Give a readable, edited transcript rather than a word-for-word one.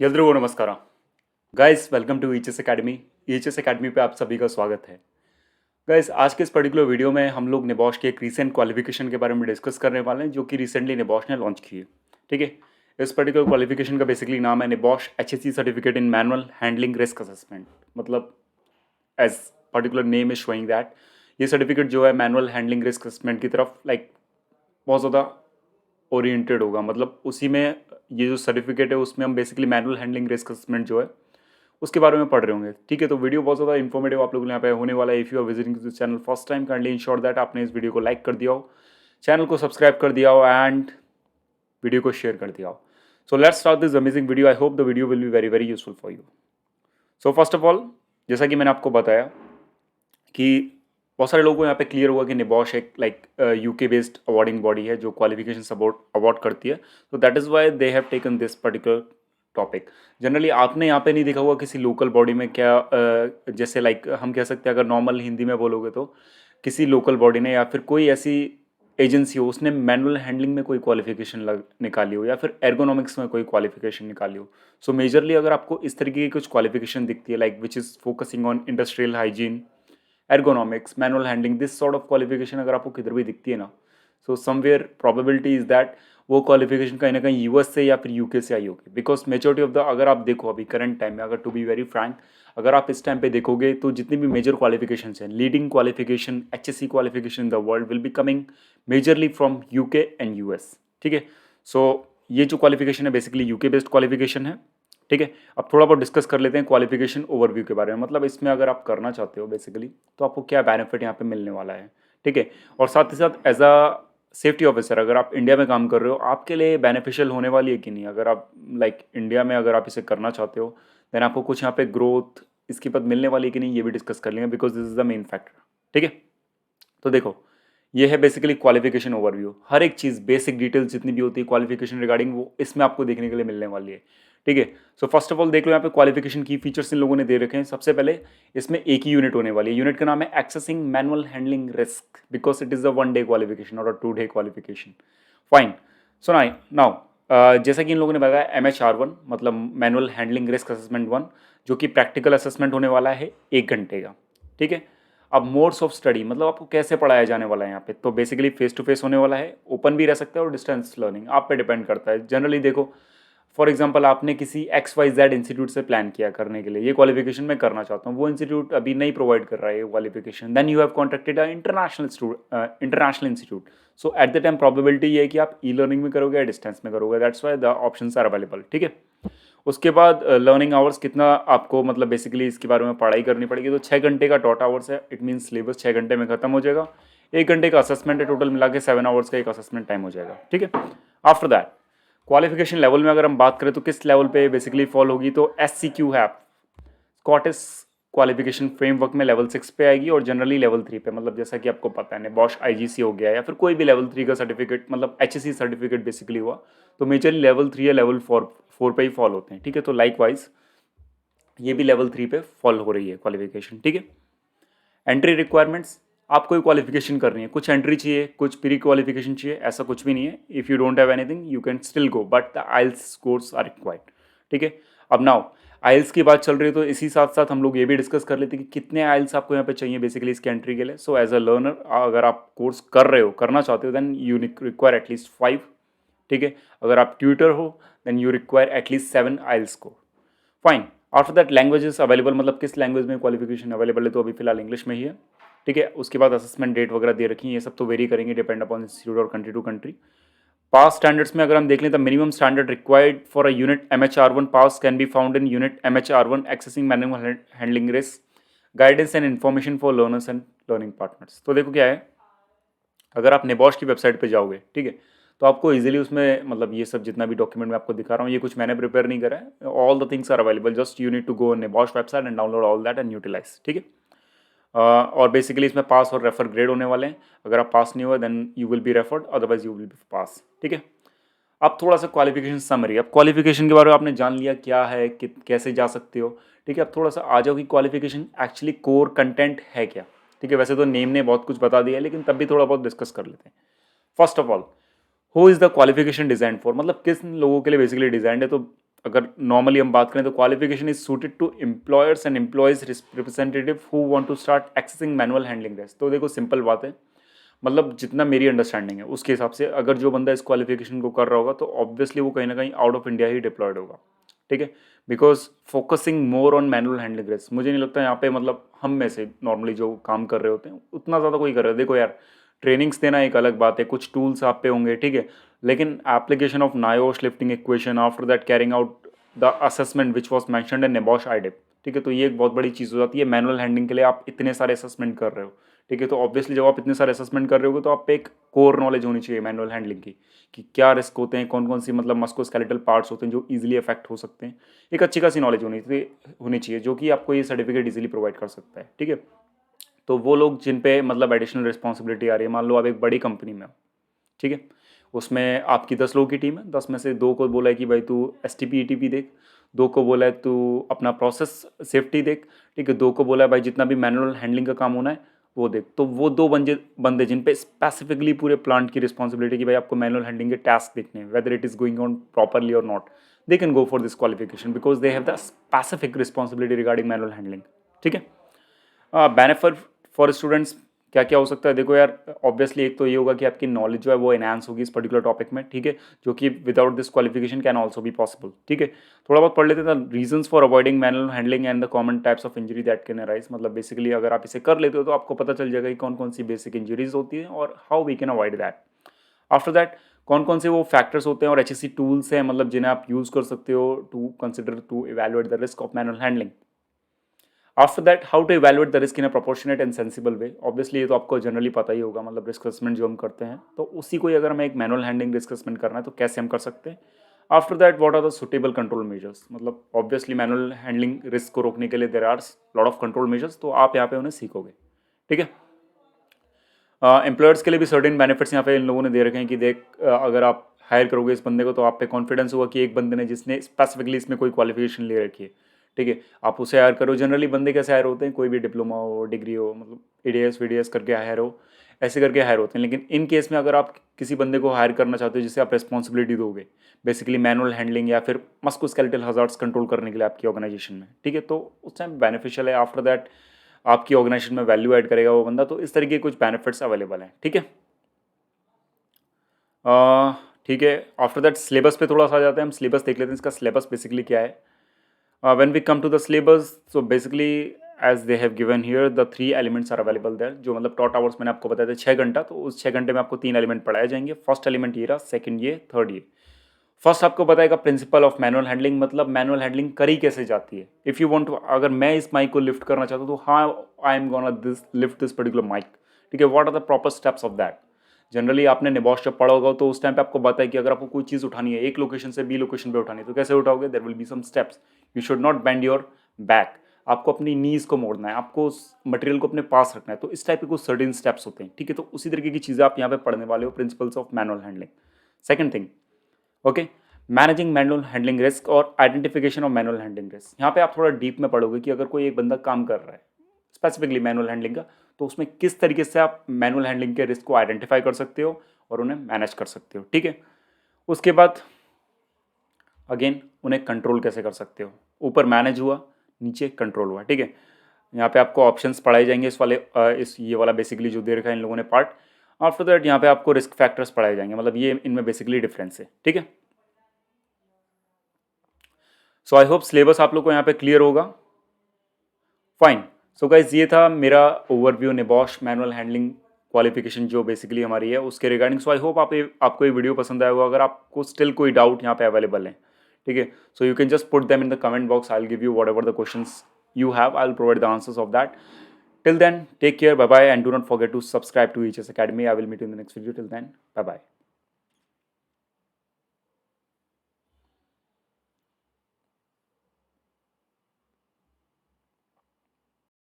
ಎಲ್ರಿಗೂ नमस्कार guys welcome to HS Academy. HS Academy पे आप सभी का स्वागत है। गाइस आज के इस पर्टिकुलर वीडियो में हम लोग निबॉश के एक रीसेंट क्वालिफिकेशन के बारे में डिस्कस करने वाले हैं जो कि रिसेंटली निबॉश ने लॉन्च की है। ठीक है, इस पर्टिकुलर क्वालिफिकेशन का बेसिकली नाम है NEBOSH HSC certificate in manual handling risk assessment. मतलब as particular name is showing that ये सर्टिफिकेट जो है मैनुअल हैंडलिंग रिस्क असेसमेंट की तरफ बहुत ज़्यादा ओरिएंटेड होगा। मतलब उसी में ये जो सर्टिफिकेट है उसमें हम basically manual handling risk assessment जो है उसके बारे में पढ़ रहे होंगे। ठीक है, तो वीडियो बहुत ज़्यादा इन्फॉर्मेटिव आप लोगों को यहाँ पे होने वाला है। If you are visiting this channel first time kindly ensure that आपने इस वीडियो को लाइक कर दिया हो, चैनल को सब्सक्राइब कर दिया हो एंड वीडियो को शेयर कर दिया हो। So let's start this amazing video. I hope the video will be very very useful for you. So first of all, जैसा कि मैंने आपको बताया कि बहुत सारे लोगों को यहाँ पे क्लियर हुआ कि निबॉश एक यूके बेस्ड अवार्डिंग बॉडी है जो क्वालिफिकेशन सपोर्ट अवार्ड करती है। तो that is why they have taken this particular topic. Generally आपने यहाँ पे नहीं देखा हुआ किसी लोकल बॉडी में क्या जैसे हम कह सकते हैं, अगर नॉर्मल हिंदी में बोलोगे तो किसी लोकल बॉडी ने या फिर कोई ऐसी एजेंसी हो उसने मैनुअल हैंडलिंग में कोई क्वालिफिकेशन निकाली हो या फिर एर्गोनॉमिक्स में कोई क्वालिफिकेशन निकाली हो। सो मेजरली अगर आपको इस तरीके की कुछ क्वालिफिकेशन दिखती है which is focusing on industrial hygiene, ergonomics, manual handling, this sort of qualification अगर आपको किधर भी दिखती है ना, so somewhere probability is that वो क्वालिफिकेशन कहीं ना कहीं यूएस से या फिर यूके से आई होगी। बिकॉज मेजोरिटी ऑफ द, अगर आप देखो अभी करंट टाइम में, अगर टू बी वेरी फ्रैंक, अगर आप इस टाइम पे देखोगे तो जितनी भी मेजर क्वालिफिकेशन हैं, leading qualification HSC qualification in the world will be coming majorly from UK and US. ठीक है, सो ये जो क्वालिफिकेशन है बेसिकली यूके बेस्ड क्वालिफिकेशन है। ठीक है, अब थोड़ा बहुत डिस्कस कर लेते हैं क्वालिफिकेशन ओवरव्यू के बारे में। मतलब इसमें अगर आप करना चाहते हो बेसिकली तो आपको क्या बेनिफिट यहाँ पे मिलने वाला है। ठीक है, और साथ ही साथ एज अ सेफ्टी ऑफिसर अगर आप इंडिया में काम कर रहे हो आपके लिए बेनिफिशियल होने वाली है कि नहीं। अगर आप इंडिया में अगर आप इसे करना चाहते हो देन आपको कुछ यहाँ पे ग्रोथ इसकी पद मिलने वाली है कि नहीं, ये भी डिस्कस कर लेंगे because this is the main factor. ठीक है, तो देखो ये है बेसिकली क्वालिफिकेशन ओवरव्यू। हर एक चीज़ बेसिक डिटेल्स जितनी भी होती है क्वालिफिकेशन रिगार्डिंग वो इसमें आपको देखने के लिए मिलने वाली है। ठीक है, सो फर्स्ट ऑफ ऑल देख लो यहाँ पे क्वालिफिकेशन की फीचर्स इन लोगों ने दे रखे हैं। सबसे पहले इसमें एक ही यूनिट होने वाली है। यूनिट का नाम है accessing manual handling risk because it is a 1 day qualification और अ 2 day qualification. Fine, so now जैसा कि इन लोगों ने बताया MHR1 मतलब मैनुअल हैंडलिंग रिस्क असेसमेंट 1 जो कि प्रैक्टिकल असेसमेंट होने वाला है 1 घंटे का। ठीक है, अब मोड्स ऑफ स्टडी मतलब आपको कैसे पढ़ाया जाने वाला है यहाँ पे, तो बेसिकली फेस टू फेस होने वाला है, ओपन भी रह सकता है और डिस्टेंस लर्निंग आप पे डिपेंड करता है। जनरली देखो फॉर एग्जांपल आपने किसी XYZ इंस्टीट्यूट से प्लान किया करने के लिए ये क्वालिफिकेशन मैं करना चाहता हूँ, वो इंस्टीट्यूट अभी नहीं प्रोवाइड कर रहा है ये qualification, then you have contacted a international institute. So at the time probability ये है कि आप ई लर्निंग में करोगे या डिस्टेंस में करोगे, that's why the options are available. ठीक है, उसके बाद लर्निंग आवर्स कितना आपको मतलब बेसिकली इसके बारे में पढ़ाई करनी पड़ेगी, तो 6 घंटे का डॉट आवर्स है। इट मीन्स सिलेबस 6 घंटे में खत्म हो जाएगा। 1 घंटे का असेसमेंट है, टोटल मिला के 7 आवर्स का एक असेसमेंट टाइम हो जाएगा। ठीक है, आफ्टर दैट क्वालिफिकेशन लेवल में अगर हम बात करें तो किस लेवल पे बेसिकली फॉल होगी, तो SCQ है स्कॉटिश क्वालिफिकेशन फ्रेमवर्क में लेवल 6 पे आएगी और जनरली लेवल 3 पे। मतलब जैसा कि आपको पता है बॉश IGC हो गया या फिर कोई भी लेवल 3 का सर्टिफिकेट मतलब HSC सर्टिफिकेट बेसिकली हुआ तो मेजरली लेवल 3 या लेवल 4 पे ही फॉल होते हैं। ठीक है, तो लाइकवाइज ये भी लेवल 3 पे फॉल हो रही है क्वालिफिकेशन। ठीक है, एंट्री रिक्वायरमेंट्स, आपको ही क्वालिफिकेशन करनी है, कुछ एंट्री चाहिए कुछ प्री क्वालिफिकेशन चाहिए, ऐसा कुछ भी नहीं है। If you don't have anything you can still go but the IELTS scores are required. ठीक है, अब नाउ IELTS की बात चल रही है तो इसी साथ साथ हम लोग ये भी डिस्कस कर लेते हैं कि कितने IELTS आपको यहाँ पे चाहिए बेसिकली इसके एंट्री के लिए। सो एज अ लर्नर अगर आप कोर्स कर रहे हो करना चाहते हो देन यू रिक्वायर एटलीस्ट 5। ठीक है, अगर आप ट्यूटर हो then you require at least 7 IELTS score. Fine, after that languages available, मतलब किस लैंग्वेज में क्वालिफिकेशन अवेलेबल है, तो अभी फिलहाल इंग्लिश में ही है। ठीक है, उसके बाद असेसमेंट डेट वगैरह दे रखी है, ये सब तो वेरी करेंगे डिपेंड अपॉन इंस्टीट्यूट और country to country. Pass standards में अगर हम देख लें तो minimum standard required for a unit MHR1 pass can be found in unit MHR1 accessing manual handling risk guidance and information for learners and learning partners. तो देखो क्या है, अगर आप निबॉश की वेबसाइट पे जाओगे ठीक है तो आपको इजीली उसमें मतलब ये सब जितना भी डॉक्यूमेंट मैं आपको दिखा रहा हूँ ये कुछ मैंने प्रिपेयर नहीं करा है, all the things are available, just you need to go NEBOSH website and download all that and utilise. ठीक है, और बेसिकली इसमें पास और रेफर ग्रेड होने वाले हैं। अगर आप पास नहीं हुए then you will be referred, otherwise you will be pass. ठीक है, अब थोड़ा सा क्वालिफिकेशन समरी। अब क्वालिफिकेशन के बारे में आपने जान लिया क्या है कि कैसे जा सकते हो। ठीक है, अब थोड़ा सा आ जाओ कि क्वालिफिकेशन एक्चुअली कोर कंटेंट है क्या। ठीक है, वैसे तो नेम ने बहुत कुछ बता दिया है लेकिन तब भी थोड़ा बहुत डिस्कस कर लेते हैं। First of all who is the qualification design for, मतलब किस लोगों के लिए बेसिकली डिजाइंड है, तो अगर नॉर्मली हम बात करें तो qualification is suited to employers and employees representative who want to start accessing manual handling rest. तो देखो सिंपल बात है, मतलब जितना मेरी अंडरस्टैंडिंग है उसके हिसाब से अगर जो बंदा इस क्वालिफिकेशन को कर रहा होगा तो ऑब्वियसली वो कहीं ना कहीं आउट ऑफ इंडिया ही डिप्लॉयड होगा, ठीक है। Because focusing more on manual handling rest, मुझे नहीं लगता यहाँ पे मतलब हम में से नॉर्मली जो काम कर रहे होते हैं उतना ज़्यादा कोई कर रहा है। देखो यार, ट्रेनिंग्स देना एक अलग बात है, कुछ टूल्स आप पे होंगे, ठीक है, लेकिन application of NIOSH lifting equation after that carrying out the assessment which was mentioned in NEBOSH IDip, ठीक है, तो ये एक बहुत बड़ी चीज़ हो जाती है। मैनुअल हैंडलिंग के लिए आप इतने सारे असेसमेंट कर रहे हो, ठीक है, तो ऑब्वियसली जब आप इतने सारे असेसमेंट कर रहे हो तो आप पे एक कोर नॉलेज होनी चाहिए मैनुअल हैंडलिंग की, कि क्या रिस्क होते हैं, कौन कौन सी मतलब मस्कोस्केलेटल पार्ट्स होते हैं जो इजीली अफेक्ट हो सकते हैं। एक अच्छी खासी नॉलेज होनी चाहिए जो कि आपको ये सर्टिफिकेट इजीली प्रोवाइड कर सकता है, ठीक है। तो वो लोग जिन पे मतलब एडिशनल रिस्पॉन्सिबिलिटी आ रही है, मान लो आप एक बड़ी कंपनी में हो, ठीक है, उसमें आपकी 10 लोगों की टीम है, 10 में से 2 को बोला है कि भाई तू STP ETP देख, 2 को बोला है तू अपना प्रोसेस सेफ्टी देख, ठीक है, 2 को बोला है भाई जितना भी मैनुअल हैंडलिंग का काम होना है वो देख। तो वो 2 बंदे जिन पे स्पेसिफिकली पूरे प्लांट की रिस्पॉन्सिबिलिटी कि भाई आपको मैनुअल हैंडलिंग के टास्क देखने हैं, whether it is going on properly और not, they can go for this qualification because they have the specific responsibility regarding manual handling, ठीक है। बेनिफिट फॉर स्टूडेंट्स क्या क्या हो सकता है, देखो यार, ऑब्वियसली एक तो ये होगा कि आपकी नॉलेज जो है वो एनहांस होगी इस पर्टिकुलर टॉपिक में, ठीक है, जो कि without this qualification can also be possible, ठीक है। थोड़ा बहुत पढ़ लेते हैं reasons for avoiding manual handling and the common types of injury that can arise. मतलब बेसिकली अगर आप इसे कर लेते हो तो आपको पता चल जाएगा कि कौन कौन सी बेसिक इंजरीज होती है और how we can avoid that. After that कौन कौन से वो फैक्टर्स होते हैं और HSC टूल्स हैं मतलब जिन्हें आप यूज़ कर सकते हो to consider to evaluate the risk of manual handling. After that how to evaluate the risk in a proportionate and sensible way. Obviously ये तो आपको जनरली पता ही होगा, मतलब रिस्क असेसमेंट जो हम करते हैं तो उसी को ही अगर हमें एक मैनुअल हैंडलिंग रिस्क असेसमेंट करना है तो कैसे हम कर सकते हैं। After that what are the suitable control measures, मतलब ऑब्वियसली मैनुअल हैंडलिंग रिस्क को रोकने के लिए there are lot of control measures, तो आप यहाँ पे उन्हें सीखोगे, ठीक है। एम्प्लॉयर्स के लिए भी सर्टेन बेनिफिट्स यहाँ पे इन लोगों ने दे रखे हैं कि देख अगर आप हायर करोगे इस बंदे को तो आप पे कॉन्फिडेंस होगा कि एक बंदे ने जिसने स्पेसिफिकली इसमें कोई क्वालिफिकेशन ले रखी है, ठीक है, आप उसे हायर करो। जनरली बंदे कैसे हायर होते हैं, कोई भी डिप्लोमा हो, डिग्री हो, मतलब ADS करके हायर हो, ऐसे करके हायर होते हैं। लेकिन इन केस में अगर आप किसी बंदे को हायर करना चाहते हो जिससे आप रिस्पॉन्सिबिलिटी दोगे बेसिकली मैनुअल हैंडलिंग या फिर मस्कुलोस्केलेटल हजार्ड्स कंट्रोल करने के लिए आपकी ऑर्गेनाइजेशन में, ठीक है, तो उस टाइम बेनिफिशियल है। आफ्टर दैट आपकी ऑर्गेनाइजेशन में वैल्यू ऐड करेगा वो बंदा, तो इस तरीके के कुछ बेनिफिट्स अवेलेबल हैं, ठीक है। ठीक है, आफ्टर दैट सिलेबस पे थोड़ा सा आ जाते हैं हम। सिलेबस देख लेते हैं, इसका सिलेबस बेसिकली क्या है। When we come to the syllabus, so basically as they have given here the 3 elements are available there. जो मतलब टॉट आवर्स मैंने आपको बताया था 6 घंटा, तो उस 6 घंटे में आपको 3 एलिमेंट पढ़ाए जाएंगे। फर्स्ट एलिमेंट ये रहा, सेकंड ये, थर्ड ये। फर्स्ट आपको बताएगा प्रिंसिपल ऑफ मैनुअल हैंडलिंग, मतलब मैनुअल हैंडलिंग करी कैसे जाती है। इफ़ यू वांट टू, अगर मैं इस माइक को लिफ्ट करना चाहता हूँ तो हाँ I am gonna lift this particular mic, ठीक है, what are the proper steps of that. Generally आपने निबॉश जब पढ़ा होगा तो उस टाइम पे आपको पता है कि अगर आपको कोई चीज़ उठानी है एक लोकेशन से B लोकेशन पे उठानी है तो कैसे उठाओगे, there will be some steps. You should not bend your back, आपको अपनी नीज को मोड़ना है, आपको उस मटेरियल को अपने पास रखना है, तो इस टाइप के कुछ सर्टेन स्टेप्स होते हैं, ठीक है। तो उसी तरीके की चीज़ें आप यहाँ पे पढ़ने वाले हो, principles of manual handling. Second thing, okay, managing manual handling risk और identification of manual handling risk. यहाँ पे आप थोड़ा डीप में पढ़ोगे कि अगर कोई एक बंदा काम कर रहा है स्पेसिफिकली मैनुअल हैंडलिंग का, तो उसमें किस तरीके से आप मैनुअल हैंडलिंग के रिस्क को आइडेंटिफाई कर सकते हो और उन्हें मैनेज कर सकते हो, ठीक है। उसके बाद अगेन उन्हें कंट्रोल कैसे कर सकते हो, ऊपर मैनेज हुआ, नीचे कंट्रोल हुआ, ठीक है। यहाँ पे आपको ऑप्शंस पढ़ाए जाएंगे इस वाले इस ये वाला बेसिकली जो दे रखा है इन लोगों ने पार्ट। आफ्टर दैट यहाँ पे आपको रिस्क फैक्टर्स पढ़ाए जाएंगे, मतलब ये इनमें बेसिकली डिफरेंस है, ठीक है। सो आई होप सिलेबस आप लोग को यहाँ पे क्लियर होगा। फाइन, सो गाइज ये था मेरा ओवरव्यू निबॉश मैनुअल हैंडलिंग क्वालिफिकेशन जो बेसिकली हमारी है उसके रिगार्डिंग। सो आई होप आपको ये वीडियो पसंद आएगा। अगर आपको स्टिल कोई डाउट यहाँ पे अवेलेबल है, ठीक है, so you can just put them in the comment box, I will give you what ever the questions you have, I'll provide the answers of that. Till then, take care, bye bye, and do not forget to subscribe to EHS Academy. I will meet you in the next video. Till then, bye bye.